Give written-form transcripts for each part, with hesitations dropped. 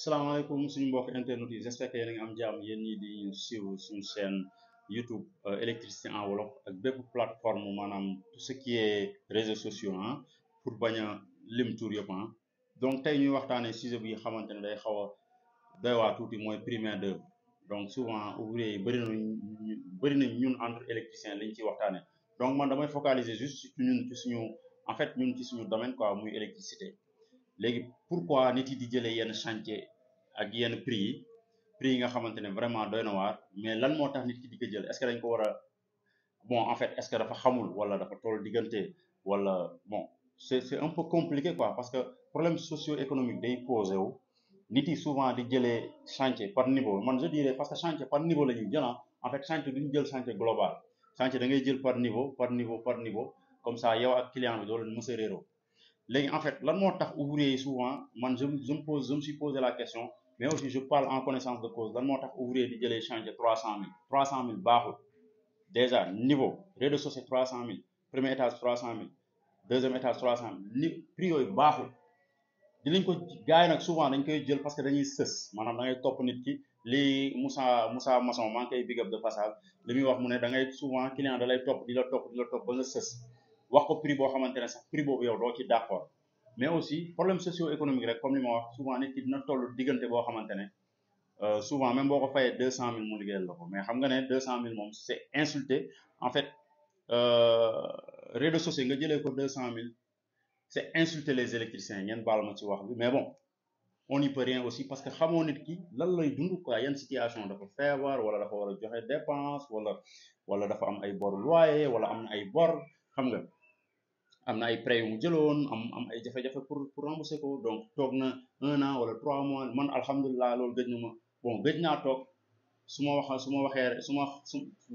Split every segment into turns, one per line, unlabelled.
salaamaaleykum suñu mbokk internet yi j'espère que yéen a ngi am jàmm yéen ñi di ñu suivre suñu chaîne YouTube Électricité en Wolof ak bépp plateforme maanaam tout ce qui est réseaux sociaux pour bañ a lim tur yëpp donc tey ñuy waxtaanee sujet bi xamante ne day xaw a doy waa tuuti mooy prix main d'œuvre donc souvent ouvrier yi bëri nañ ñun entre électriciens liñ ciy waxtaanee donc man damay focaliser juste ci ñun ci suñu en fait ñun ci suñu domaine quoi muy électricité. léegi pourquoi nit yi di jëlee yenn chantier ak yenn prix yi nga xamante ne vraiment doy na waar mais lan moo tax nit ki di ko jël est-ce que dañ ko war a bon en fait est-ce que dafa xamul wala dafa toll diggante wala bon c'est un peu compliqué quoi parce que problème socio-économique day posé wu nit yi souvent di jëlee chantier par niveau man je dirais parce que chantier par niveau la ñuy jël en fait chantier duñu jël chantier global chantier da ngay jël par niveau comme ça yow ak client bi doo leen mës a réeroo léegi en fait lan moo tax ouvrier yi souvent man je me suis posé la question mais aussi je parle en connaissance de cause lan moo tax ouvrier di jëlee chantier 300 000 baaxul déjà niveau rez-de-chaussée 300 000 premier étage 300 000 deuxième étage 300 000 ni prix yooyu baaxul dinañ ko gars yi nag souvent dañ koy jël parce que dañuy sës maanaam da ngay topp nit ki lii Moussa Masson maa ngi koy big up de passage li muy wax mu ne da ngay souvent client da lay topp di la topp ba nga sës wax ko prix boo xamante ne sax prix boobu yow doo ci d'accord mais aussi problème socio-économique rek comme li ma wax souvent nit ki dina toll diggante boo xamante ne souvent même boo ko fayee 200 000 mu liggéeyal la ko mais xam nga ne 200 000 moom c'est insulté en fait rez-de-chaussée nga jëlee ko 200 000 c'est insulter les électriciens ngeen baal ma ci wax bi mais bon on n'y peut rien aussi parce que xamoo nit ki lan lay dund quoi yan situation dafa feebar wala dafa war a joxe dépense wala dafa am ay bor loyer wala am na ay bor xam nga am na ay prêts yu mu jëloon am ay jafe-jafe pour rembourser ko donc toog na 1 an wala 3 mois man alhamdulilah loolu gëj na ma bon gëj naa toog su ma waxee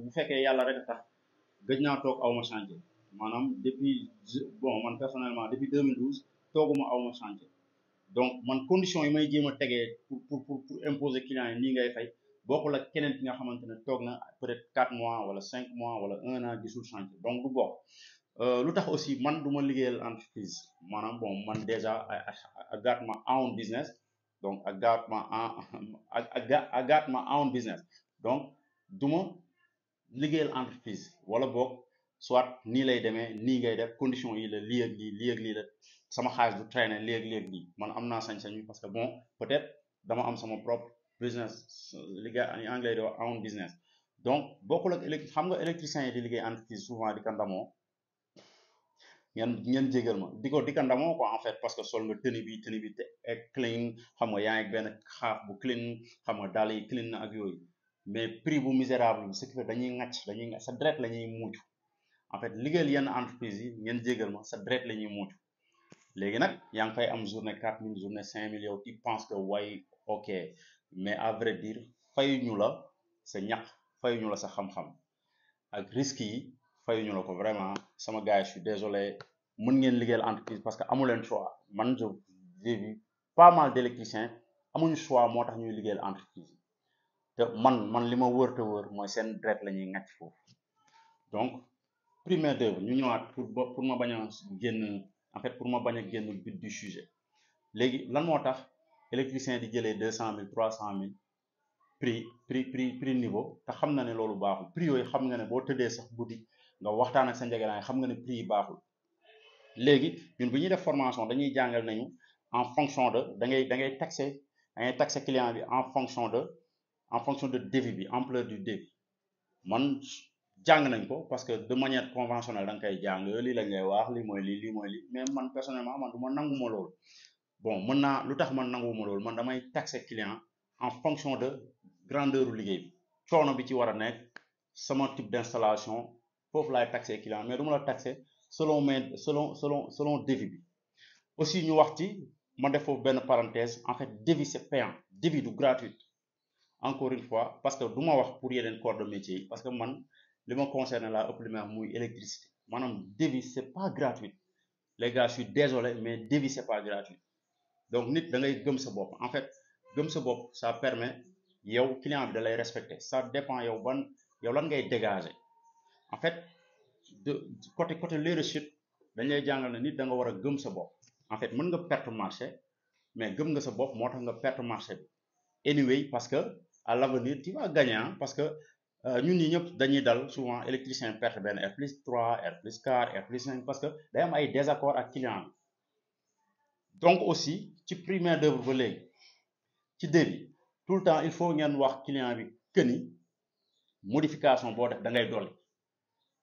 bu fekkee yàlla rek a tax gëj naa toog aw ma chantier maanaam depuis bon man personnellement depuis 2012 tooguma aw ma chantier donc man condition yi may jéem a tegee pour imposer client yi nii ngay fay bokkul ak keneen ki nga xamante ne toog na peut-être 4 mois wala 5 mois wala 1 an gisul chantier donc du bokk lu tax aussi man du ma liggéeyal entreprise maanaam bon man déjà I got my own business donc I got my own business donc du ma liggéeyal entreprise wala boog soit nii lay demee nii ngay def condition yi la lii ak lii la sama xaalis du traîner lii ak lii man am naa sañ-sañ parce que bon peut-être dama am sama propre business liggéey en anglais di wax own business donc bokkul ak xam nga électricien yi di liggéey entreprise souvent di ko ndamoo ngeen jégal ma di ko ndamoo quoi en fait parce que sol nga tenue bi te clean xam nga yaa ngi benn xaaf bu clean xam nga dàll yi clean na ak yooyu mais prix bu misérable bi ce qui fait dañuy ŋàcc sa deret la ñuy muucu en fait liggéeyal yenn entreprise yi ngeen jégal ma sa deret la ñuy muucu léegi nag yaa ngi fay am journée 4000 journée 5000 yow tu penses que way ok mais à vrai dire fayuñu la sa ñaq fayuñu la sa xam-xam ak risques yi fayuñu la ko vraiment sama gars yi je suis désolé mën ngeen liggéeyal entreprise parce que amu leen choix man j'ai vu pas mal d'électriciens amuñu choix moo tax ñuy liggéeyal entreprise yi te man li ma wër te wër mooy seen dret la ñuy ŋàcc foofu donc prix main d'œuvre ñu ñëwaat pour ma bañ a génn en fait pour ma bañ a génn but du sujet léegi lan moo tax électricien di jëlee 200 000 300 000 prix niveau te xam na ne loolu baaxul prix yooyu xam nga ne boo tëddee sax guddi nga waxtaan ak sa njëgënaay xam nga ne prix yi baaxul léegi ñun bu ñuy def formation dañuy jàngal nañu en fonction de da ngay taxer client bi en fonction de devis bi ampleur du devis man jàng nañ ko parce que de manière conventionnelle da nga koy jàng lii lañ lay wax lii mooy lii mais man personnellement man du ma nanguma loolu bon mën naa lu tax man nanguma loolu man damay taxer client en fonction de grandeur u liggéey bi coono bi ci war a nekk sama type d'installation foofu laay taxer client mais du ma la taxer selon devis bi aussi ñu wax ci ma def foofu benn parenthèse en fait devis c'est payant devis du gratuit encore une fois parce que du ma wax pour yeneen corps de métier yi parce que man li ma concerne la ëpp li may wax muy électricité maanaam devis c'est pas gratuit les gars je suis désolé mais devis c'est pas gratuit donc nit da ngay gëm sa bopp en fait gëm sa bopp ça permet yow client bi da lay respecter ça dépend yow lan ngay dégager en fait côté leadership dañ lay jàngal ne nit da nga war a gëm sa bopp en fait mën nga perte marché mais gëm nga sa bopp moo tax nga perte marché bi anyway parce que à l'avenir tu vas gagner hein, parce que ñun ñi ñëpp dañuy dal souvent électricien perte benn R+3 R+4 R+5 parce que day am ay désaccord ak client bi donc aussi ci prix main d'œuvre ba léegi ci débit tout le temps il faut ngeen wax client bi que ni modification boo def da ngay dolli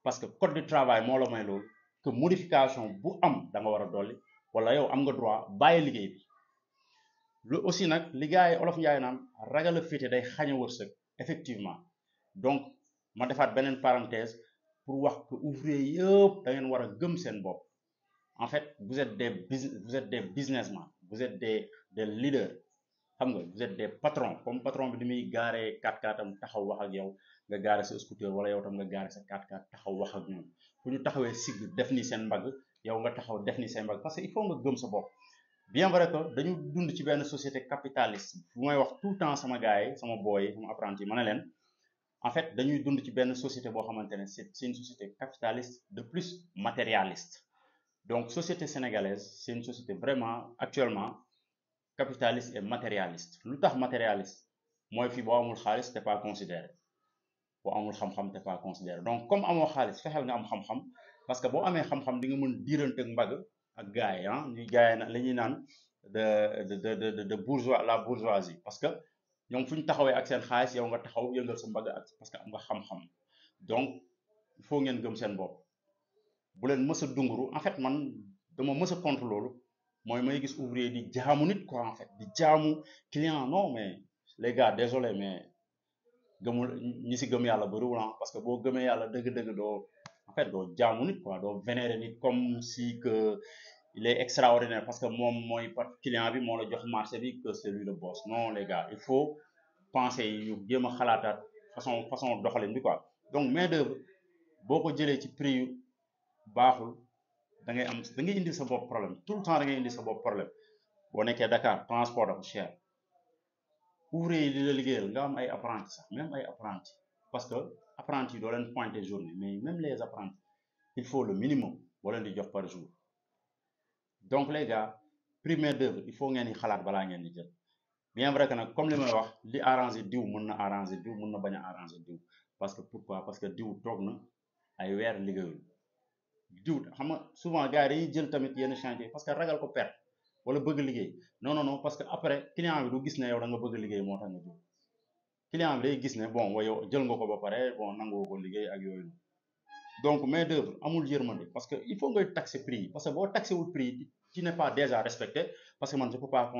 parce que code du travail moo la may loolu que modification bu am da nga war a dolli wala yow am nga droit bàyyi liggéey bi lu aussi nag li gars yi olof njaay naan ragal a féete day xañ a wërsëg effectivement donc ma defaat beneen parenthèse pour wax que ouvrier yëpp da ngeen war a gëm seen bopp en fait vous êtes des businessmen vous êtes des leaders xam nga vous êtes des patrons comme patron bi di muy gaaree 4x4 am taxaw wax ak yow nga gaare sa scooter wala yow tam nga gaare sa 4x4 taxaw wax ak ñoom fu ñu taxawee sigg def ni seen mbagg yow nga taxaw def ni seen mbagg parce que il faut nga gëm sa bopp bien vrai que dañu dund ci benn société capitaliste bu may wax tout le temps sama gars yi sama boy yi sama apprenti ma ne leen en fait dañuy dund ci benn société boo xamante ne c'est une société capitaliste de plus matérialiste donc société sénégalaise c'est une société vraiment actuellement capitaliste et matérialiste lu tax matérialiste mooy fii boo amul xaalis t'es pas considéré boo amul xam-xam t'es pas considéré donc comme amoo xaalis fexeel nga am xam-xam parce que boo amee xam-xam di nga mën diirante ak mbagg ak gars yi ah ñuy gars yi na la ñuy naan de bourgeois la bourgeoisie parce que ñoom fu ñu taxawee ak seen xaalis yow nga taxaw yëngal sa mbagg ak parce que am nga xam-xam donc il faut ngeen gëm seen bopp bu leen mës a dunguru en fait man dama mës a contre loolu mooy may gis ouvrier di jaamu nit quoi en fait di jaamu client non mais les gars désolé mais gëmul ñi si gëm yàlla bëriwul parce que boo gëmee yàlla dëgg-dëgg doo en fait doo jaamu nit quoi doo vénérer nit comme si que il est extraordinaire parce que moom mooy client bi moo la jox marché bi que c'est lui le boss non les gars il faut penser yu jéem a xalaataat façon doxalin bi quoi donc main d'œuvre boo ko jëlee ci prix yu baaxul da ngay indi sa bopp problème tout le temps da ngay indi sa bopp problème boo nekkee Dakar transport dafa cher ouvrier yi di la liggéeyal nga am ay apprentis sax même ay apprentis parce que apprentis yi doo leen pointer journée mais même les apprentis il faut le minimum boo leen di jox par jour donc les gars prix main d'œuvre il faut ngeen di xalaat balaa ngeen di jël bien vrai que nag comme li may wax li arranger diw mën na arranger diw mën na bañ a arranger diw parce que pourquoi parce que diw toog na ay weer liggéeyul diw xam nga souvent gars yi dañuy jël tamit yenn chantier parce que ragal ko perte wala bëgg liggéey non parce que après client bi du gis ne yow da nga bëgg liggéey moo tax nga jóg client bi day gis ne bon wa yow jël nga ko ba pare bon nangoo ko liggéey ak yooyu donc main d'œuvre amul yërmande parce que il faut ngay taxer prix parce que boo taxé wul prix tu n'es pas déjà respecté parce que man je peux pas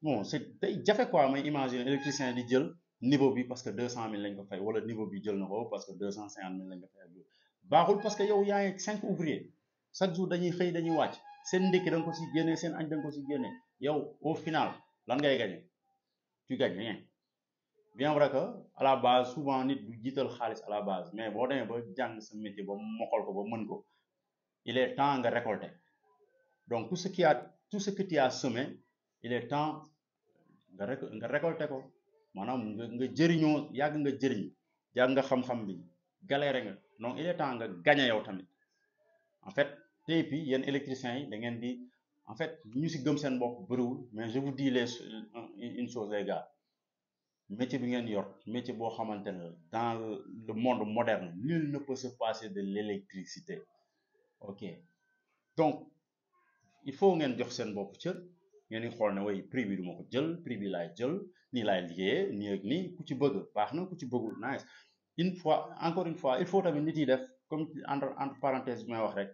bon c'est day jafe quoi may imaginer électricien di jël niveau bi parce que 200 000 lañ ko fay wala niveau bi jël na ko parce que 250 000 lañ ko fay ak yooyu baaxul parce que yow yaa ngi 5 ouvriers chaque jour dañuy xëy dañuy wàcc seen ndékki da nga ko si génnee seen añ da nga ko si génnee yow au final lan ngay gagné tu gagnes rien bien vrai que à la base souvent nit du jiital xaalis à la base mais boo demee ba jàng sa métier ba mokkal ko ba mën ko il est temps nga récolter donc tout ce que tu as semé il est temps nga récolter ko maanaam nga jëriñoo yàgg nga jëriñ yàgg nga xam-xam bi galéré nga donc il est temps nga gagné yow tamit en fait tey puis yéen électriciens yi da ngeen di en fait ñu si gëm seen bopp bëriwul mais je vous dis une chose les gars métier bi ngeen yor métier boo xamante ne dans le monde moderne nul ne peut se passer de l'électricité ok donc il faut ngeen jox seen bopp cër ngeen di xool ne way prix bi du ma ko jël prix bi laay jël nii laay liggéeyee nii ak nii ku ci bëgg baax na ku ci bëggul nice encore une fois il faut tamit nit yi def comme entre parenthèse bi may wax rek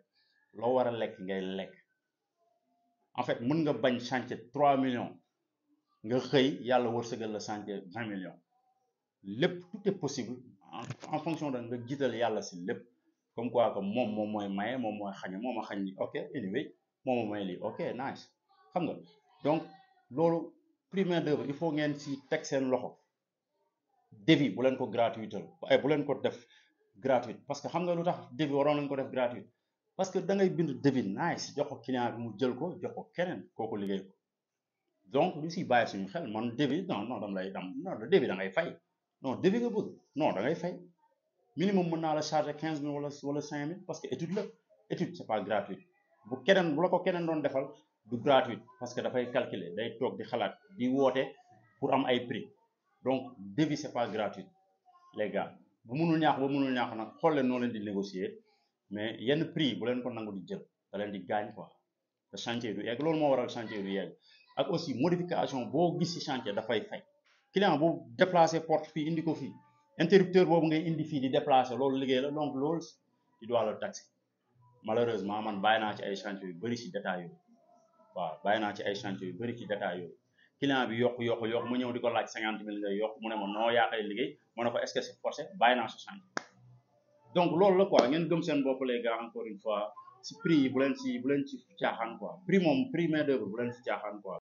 loo war a lekk ngay lekk en fait mën nga bañ chantier 3 millions nga xëy yàlla wërsëgal la chantier 20 millions lépp tout est possible en fonction de nga jiital yàlla si lépp comme quoi que moom mooy maye moom mooy xañe moom a xañ li ok anyway moom may lii ok nice xam nga donc loolu prix main d'œuvre il faut ngeen si teg seen loxo devis bu leen ko gratuital bu leen ko def gratuite parce que xam nga lu tax devis waroon nañ ko def gratuite parce que da ngay bind devis nice jox ko client bi mu jël ko jox ko keneen kooku liggéey ko donc lu si bàyyi suñu xel man devis non dam lay dam non le devis da ngay fay non devis nga bëgg non da ngay fay minimum mën naa la charger 15 000 wala 5 000 parce que étude la étude c'est pas gratuit bu la ko keneen doon defal du gratuite parce que dafay calculer day toog di xalaat di woote pour am ay prix donc devis c'est pas gratuit les gars bu munul ñaax ba munul ñaax nag xool leen noo leen di négocier mais yenn prix bu leen ko nangu di jël da leen di gaañ quoi te chantier du yegg loolu moo waral chantier du yegg ak aussi modification boo gis ci chantier dafay fay client bu déplacer porte fii indi ko fii interrupteur boobu ngay indi fii di déplacer loolu liggéey la donc loolu tu dois le taxer malheureusement man bàyyi naa ci ay chantier yu bëri ci détail yooyu waaw bàyyi naa ci ay chantier yu bëri ci détail yooyu client bi yokk mu ñëw di ko laaj 50 000 ngay yokk mu ne ma noo yaa koy liggéey ma ne ko est-ce que c'est forcé bàyyi naa ci chantier donc loolu la quoi ngeen gëm seen bopp les gars encore une fois ci prix yi bu leen ci caaxaan quoi prix moom prix main d'œuvre bu leen ci caaxaan quoi